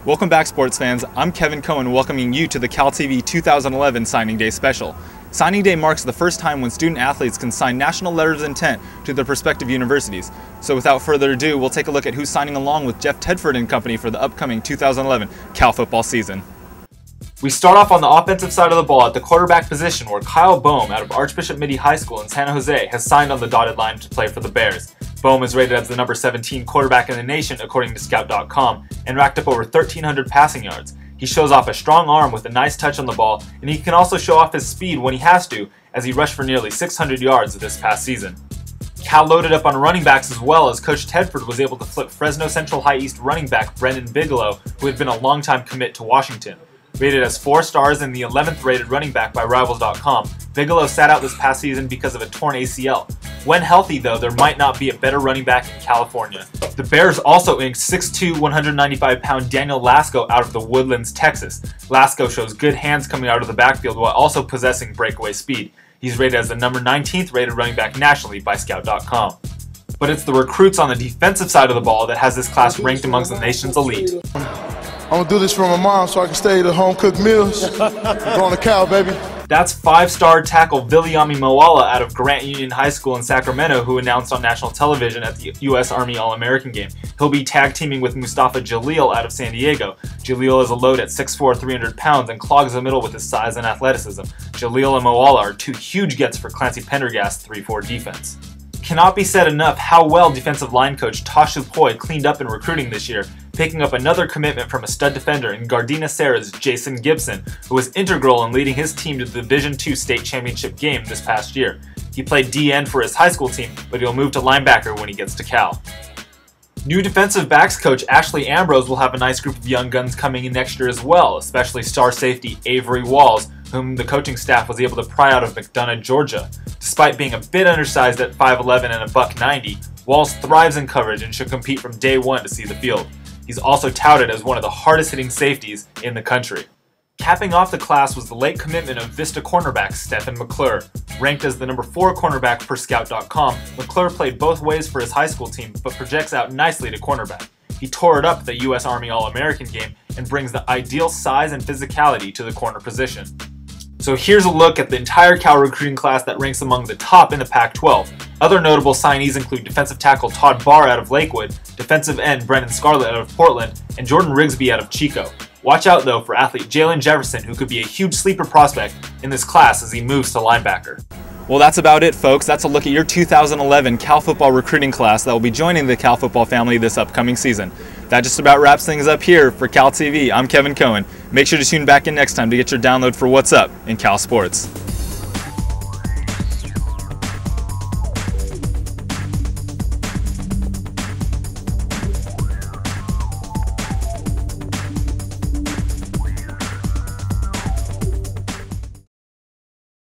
Welcome back, sports fans. I'm Kevin Cohen, welcoming you to the Cal TV 2011 Signing Day special. Signing Day marks the first time when student athletes can sign national letters of intent to their respective universities. So without further ado, we'll take a look at who's signing along with Jeff Tedford and company for the upcoming 2011 Cal football season. We start off on the offensive side of the ball at the quarterback position, where Kyle Boehm out of Archbishop Mitty High School in San Jose has signed on the dotted line to play for the Bears. Boehm is rated as the number 17 quarterback in the nation according to Scout.com and racked up over 1,300 passing yards. He shows off a strong arm with a nice touch on the ball, and he can also show off his speed when he has to, as he rushed for nearly 600 yards this past season. Cal loaded up on running backs as well, as Coach Tedford was able to flip Fresno Central High East running back Brendan Bigelow, who had been a longtime commit to Washington. Rated as 4 stars and the 11th rated running back by Rivals.com, Bigelow sat out this past season because of a torn ACL. When healthy, though, there might not be a better running back in California. The Bears also inked 6'2", 195-pound Daniel Lasco out of the Woodlands, Texas. Lasco shows good hands coming out of the backfield while also possessing breakaway speed. He's rated as the number 19th rated running back nationally by Scout.com. But it's the recruits on the defensive side of the ball that has this class ranked amongst the nation's elite. I'm gonna do this for my mom so I can stay to home-cooked meals. I'm going to Cal, baby. That's 5-star tackle Viliami Moala out of Grant Union High School in Sacramento, who announced on national television at the U.S. Army All-American game. He'll be tag teaming with Mustafa Jalil out of San Diego. Jalil is a load at 6'4", 300 pounds and clogs the middle with his size and athleticism. Jalil and Moala are two huge gets for Clancy Pendergast's 3-4 defense. Cannot be said enough how well defensive line coach Tosh Lupoi cleaned up in recruiting this year, picking up another commitment from a stud defender in Gardena Serra's Jason Gibson, who was integral in leading his team to the Division II state championship game this past year. He played D-end for his high school team, but he'll move to linebacker when he gets to Cal. New defensive backs coach Ashley Ambrose will have a nice group of young guns coming in next year as well, especially star safety Avery Walls, whom the coaching staff was able to pry out of McDonough, Georgia. Despite being a bit undersized at 5'11" and $190, Walls thrives in coverage and should compete from day one to see the field. He's also touted as one of the hardest hitting safeties in the country. Capping off the class was the late commitment of Vista cornerback Stephen McClure. Ranked as the number 4 cornerback per Scout.com, McClure played both ways for his high school team but projects out nicely to cornerback. He tore it up at the U.S. Army All-American game and brings the ideal size and physicality to the corner position. So here's a look at the entire Cal recruiting class that ranks among the top in the Pac-12. Other notable signees include defensive tackle Todd Barr out of Lakewood, defensive end Brendan Scarlett out of Portland, and Jordan Rigsby out of Chico. Watch out though for athlete Jalen Jefferson, who could be a huge sleeper prospect in this class as he moves to linebacker. Well, that's about it, folks. That's a look at your 2011 Cal football recruiting class that will be joining the Cal football family this upcoming season. That just about wraps things up here for Cal TV. I'm Kevin Cohen. Make sure to tune back in next time to get your download for what's up in Cal sports.